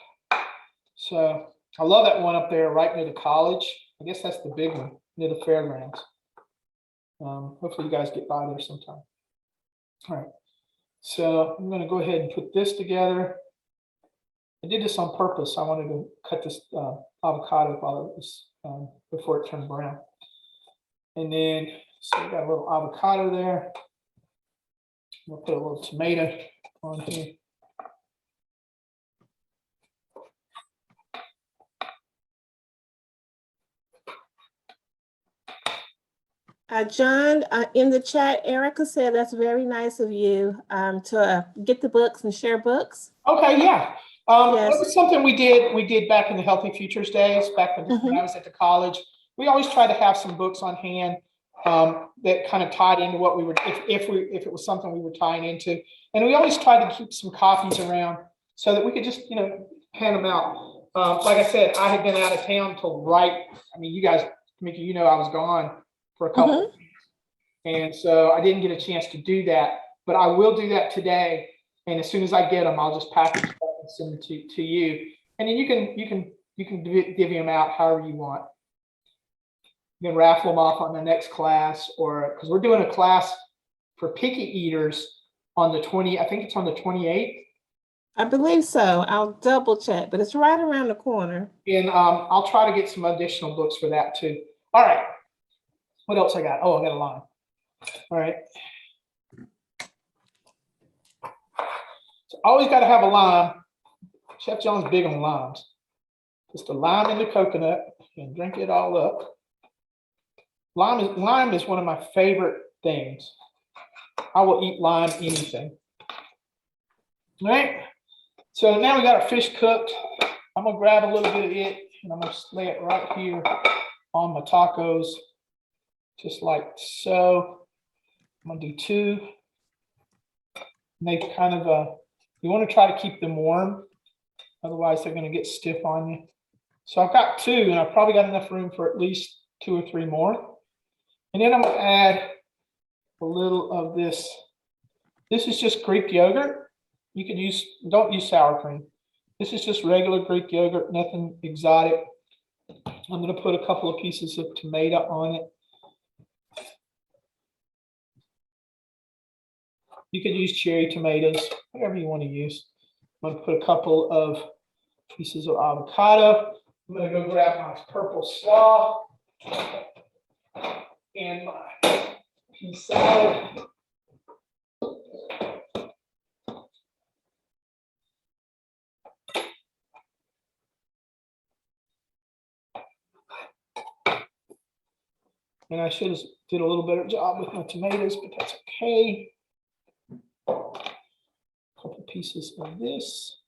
So I love that one up there right near the college. I guess that's the big one near the fairgrounds. Hopefully you guys get by there sometime. All right, so I'm going to go ahead and put this together. I did this on purpose. I wanted to cut this avocado while it was before it turned brown. And then, so we got a little avocado there. We'll put a little tomato on here. John, in the chat, Erica said that's very nice of you to get the books and share books. Okay, yeah. Yes. That was something we did back in the Healthy Futures days, back when I was at the college. We always tried to have some books on hand that kind of tied into what we were, if it was something we were tying into. And we always tried to keep some copies around so that we could just, hand them out. Like I said, I had been out of town till you guys, Mickey, I was gone for a couple of weeks. And so I didn't get a chance to do that, but I will do that today. And as soon as I get them, I'll just package them and send them to you. And then you can divvy them out however you want. You can raffle them off on the next class, or because we're doing a class for picky eaters on the 20, I think it's on the 28th. I believe so. I'll double check, but it's right around the corner. And I'll try to get some additional books for that too. All right. What else I got? Oh, I got a lime. All right. So always got to have a lime. Chef John's big on limes. Just a lime in the coconut and drink it all up. Lime is one of my favorite things. I will eat lime anything. All right. So now we got our fish cooked. I'm gonna grab a little bit of it and I'm gonna lay it right here on my tacos, just like so. I'm gonna do 2. And they kind of you want to try to keep them warm, otherwise they're gonna get stiff on you. So I've got 2, and I've probably got enough room for at least 2 or 3 more. And then I'm going to add a little of this. This is just Greek yogurt. You can use, don't use sour cream. This is just regular Greek yogurt, nothing exotic. I'm going to put a couple of pieces of tomato on it. You could use cherry tomatoes, whatever you want to use. I'm going to put a couple of pieces of avocado. I'm going to go grab my purple slaw and my pea salad. And I should have did a little better job with my tomatoes, but that's okay. A couple pieces of this.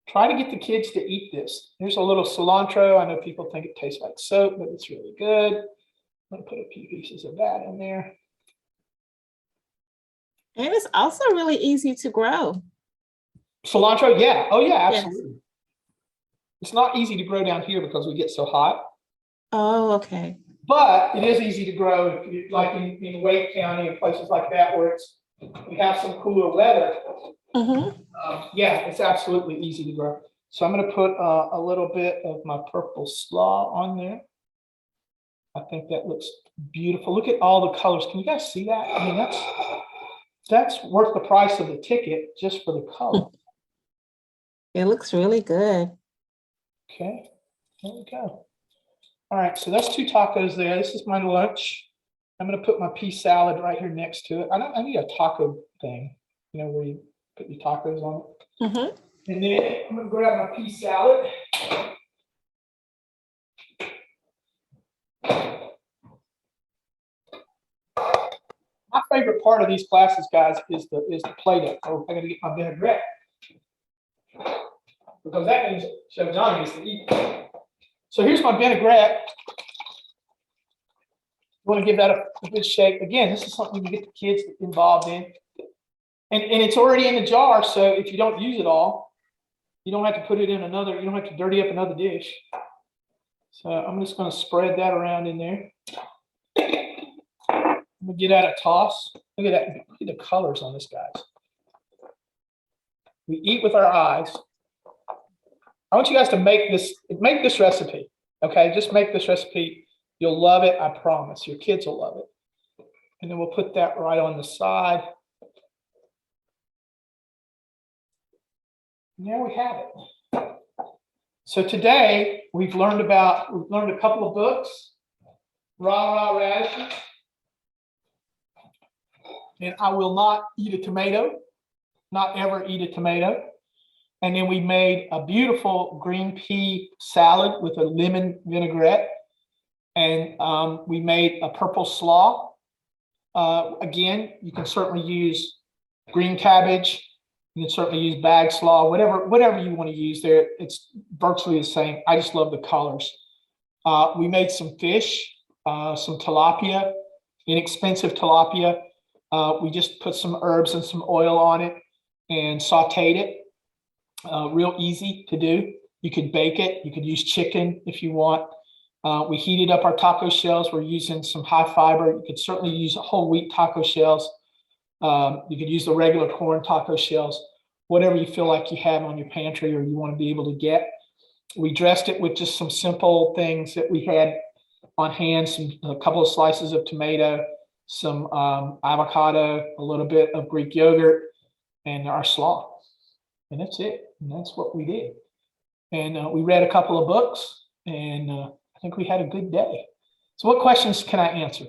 Try to get the kids to eat this. Here's a little cilantro. I know people think it tastes like soap, but it's really good. I'm going to put a few pieces of that in there. And it's also really easy to grow. Cilantro, yeah. Oh, yeah, Yes. absolutely. It's not easy to grow down here because we get so hot. Oh, okay. But it is easy to grow, if you, like in Wake County and places like that where we have some cooler weather. Mm-hmm. Yeah, it's absolutely easy to grow. So I'm going to put a little bit of my purple slaw on there. I think that looks beautiful. Look at all the colors. Can you guys see that? I mean, that's worth the price of the ticket just for the color. It looks really good. Okay, there we go. All right, so that's 2 tacos there. This is my lunch. I'm going to put my pea salad right here next to it. I need a taco thing, you know, where you put your tacos on it. Mm-hmm. And then I'm going to grab my pea salad. My favorite part of these classes, guys, is the Play-Doh. So I'm going to get my vinaigrette. Because that means Chef John gets to eat. So here's my vinaigrette. You want to give that a good shake. Again, this is something you can get the kids involved in. And it's already in the jar, so if you don't use it all, you don't have to put it in another, you don't have to dirty up another dish. So I'm just going to spread that around in there. I'm going to get out a toss. Look at that. Look at the colors on this, guys. We eat with our eyes. I want you guys to make this recipe. Okay, just make this recipe. You'll love it, I promise. Your kids will love it. And then we'll put that right on the side. And there we have it. So today we've learned a couple of books. RAH RAH Radishes. And I will not eat a tomato. Not ever eat a tomato. And then we made a beautiful green pea salad with a lemon vinaigrette. And we made a purple slaw. Again, you can certainly use green cabbage. You can certainly use bag slaw, whatever you want to use there. It's virtually the same. I just love the colors. We made some fish, some tilapia, inexpensive tilapia. We just put some herbs and some oil on it and sauteed it. Real easy to do. You could bake it. You could use chicken if you want. We heated up our taco shells. We're using some high fiber. You could certainly use whole wheat taco shells. You could use the regular corn taco shells, whatever you feel like you have on your pantry or you want to be able to get. We dressed it with just some simple things that we had on hand, a couple of slices of tomato, some avocado, a little bit of Greek yogurt, and our slaw. And that's it. And that's what we did. And we read a couple of books, and I think we had a good day. So what questions can I answer?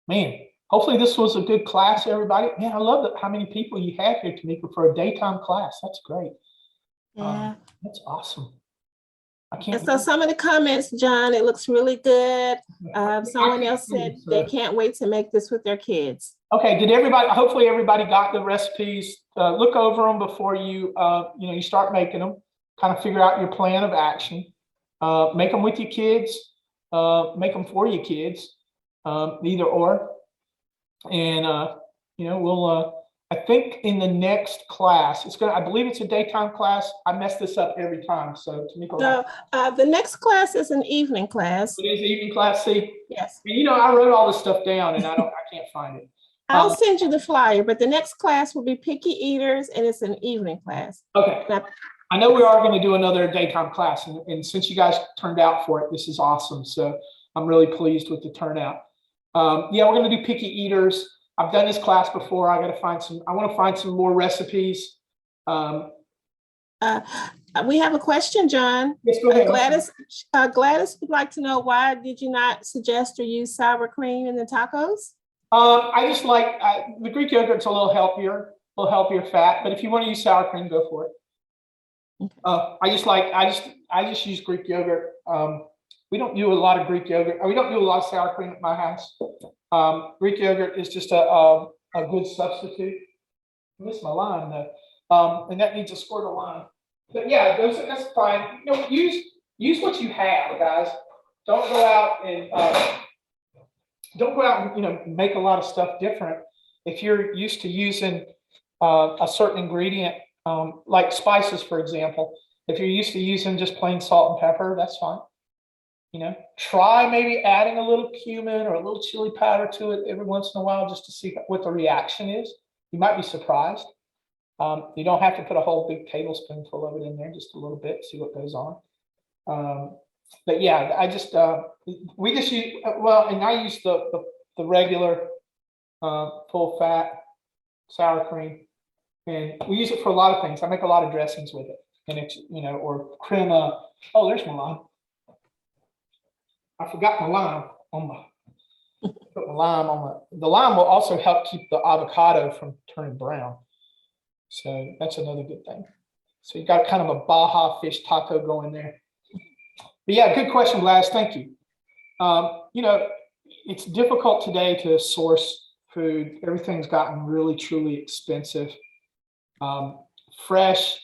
Man, hopefully this was a good class, everybody. Man, I love how many people you have here, Tamika, for a daytime class. That's great. Yeah. That's awesome. I And can't. so some of the comments, John, it looks really good. Someone else said they can't wait to make this with their kids. Okay, hopefully everybody got the recipes. Look over them before you start making them. Kind of figure out your plan of action. Make them with your kids. Make them for your kids. Either or. And we'll I think in the next class, I believe it's a daytime class. I mess this up every time. So Tamika, No, the next class is an evening class. it is evening class. See, Yes. and, I wrote all this stuff down and I can't find it. I'll send you the flyer, but the next class will be picky eaters and it's an evening class. Okay. I know we are going to do another daytime class, and since you guys turned out for it, this is awesome. So I'm really pleased with the turnout. Yeah, we're going to do picky eaters. I've done this class before. I want to find some more recipes. We have a question, John. Yes, go ahead. Gladys would like to know, why did you not suggest or use sour cream in the tacos? I just like the Greek yogurt's a little healthier fat, but if you want to use sour cream, go for it. I just use Greek yogurt. We don't do a lot of Greek yogurt. We don't do a lot of sour cream at my house. Greek yogurt is just a good substitute. I missed my line though, and that needs a squirt of lime. But yeah, that's fine. Use what you have, guys. Don't go out and make a lot of stuff different. If you're used to using a certain ingredient, like spices, for example, if you're used to using just plain salt and pepper, that's fine. Try maybe adding a little cumin or a little chili powder to it every once in a while, just to see what the reaction is. You might be surprised. You don't have to put a whole big tablespoonful of it in there, just a little bit, see what goes on. But yeah, I use, and I use the regular full fat sour cream, and we use it for a lot of things. I make a lot of dressings with it, and it's, or crema. Oh, there's my lime. I forgot my lime put my lime on the lime will also help keep the avocado from turning brown. So that's another good thing. So you got kind of a Baja fish taco going there. But yeah, good question, Gladys. Thank you. It's difficult today to source food. Everything's gotten really, truly expensive. Fresh,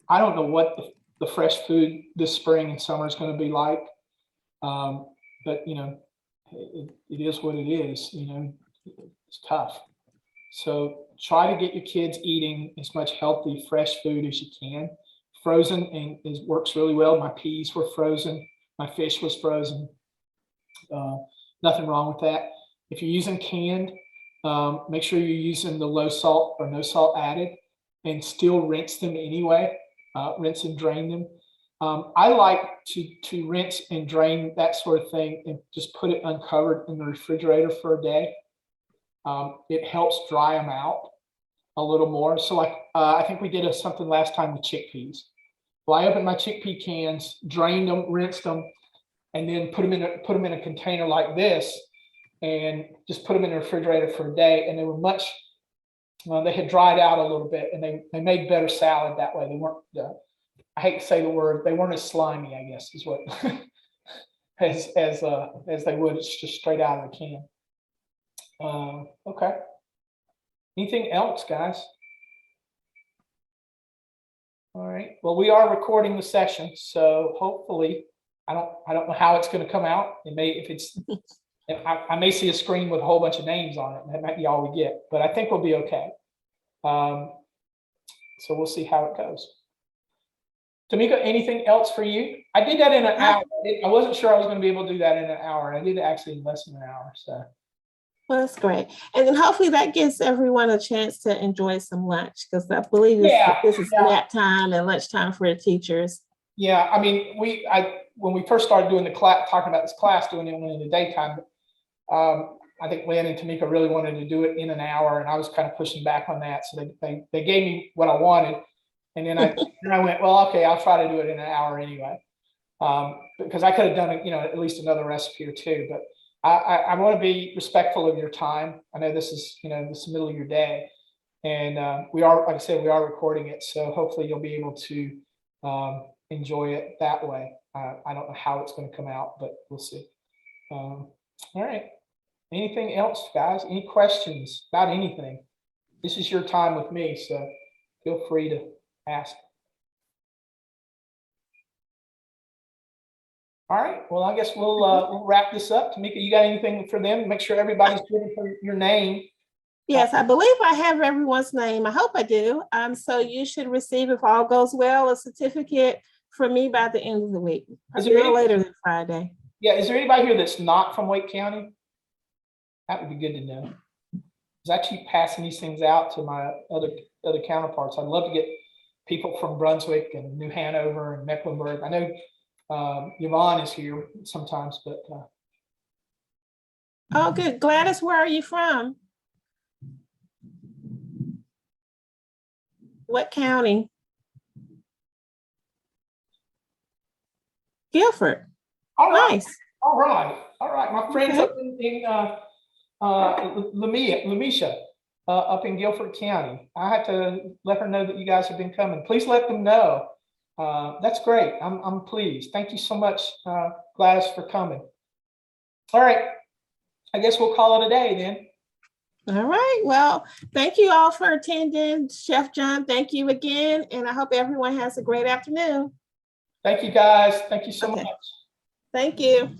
I don't know what the fresh food this spring and summer is going to be like. But it is what it is. It's tough. So try to get your kids eating as much healthy, fresh food as you can. Frozen and works really well. My peas were frozen. My fish was frozen. Nothing wrong with that. If you're using canned, make sure you're using the low salt or no salt added, and still rinse them anyway. Rinse and drain them. I like to rinse and drain that sort of thing and just put it uncovered in the refrigerator for a day. It helps dry them out a little more. So I think we did something last time with chickpeas. Well, I opened my chickpea cans, drained them, rinsed them, and then put them in a container like this, and just put them in the refrigerator for a day. And they were they had dried out a little bit, and they made better salad that way. They weren't. I hate to say the word, they weren't as slimy, I guess, is what as they would. It's just straight out of the can. Okay. Anything else, guys? All right. Well, we are recording the session, so hopefully, I don't know how it's going to come out. It may, I may see a screen with a whole bunch of names on it. That might be all we get, but I think we'll be okay. So we'll see how it goes. Tamika, anything else for you? I did that in an hour. I wasn't sure I was going to be able to do that in an hour. I did it actually in less than an hour. So. Well, that's great. And then hopefully that gives everyone a chance to enjoy some lunch, because I believe this is nap time and lunchtime for the teachers. Yeah, I mean, when we first started doing the class, talking about this class, doing it in the daytime, I think Lynn and Tamika really wanted to do it in an hour, and I was kind of pushing back on that. So they gave me what I wanted. And then I went, well, okay, I'll try to do it in an hour anyway, because I could have done it, at least another recipe or two. But I want to be respectful of your time. I know this is, this is the middle of your day, and we are, like I said, we are recording it, so hopefully you'll be able to enjoy it that way. I don't know how it's going to come out, but we'll see. All right. Anything else, guys? Any questions about anything? This is your time with me, so feel free to ask. All right. Well, I guess we'll wrap this up. Tamika, you got anything for them? Make sure everybody's good for your name. Yes, I believe I have everyone's name. I hope I do. So you should receive, if all goes well, a certificate from me by the end of the week. Is there No any- later than Friday. Yeah, is there anybody here that's not from Wake County? That would be good to know. Because I keep passing these things out to my other counterparts. I'd love to get people from Brunswick and New Hanover and Mecklenburg. I know Yvonne is here sometimes, but Oh, good. Gladys, where are you from? What county? Guilford. all right, Nice. all right, all right. My friends Okay. up in Lemisha, up in Guilford County. I have to let her know that you guys have been coming. Please let them know. That's great. I'm pleased. Thank you so much, Gladys, for coming. All right. I guess we'll call it a day then. All right. Well, thank you all for attending. Chef John, thank you again. And I hope everyone has a great afternoon. Thank you, guys. Thank you so Okay. much. Thank you.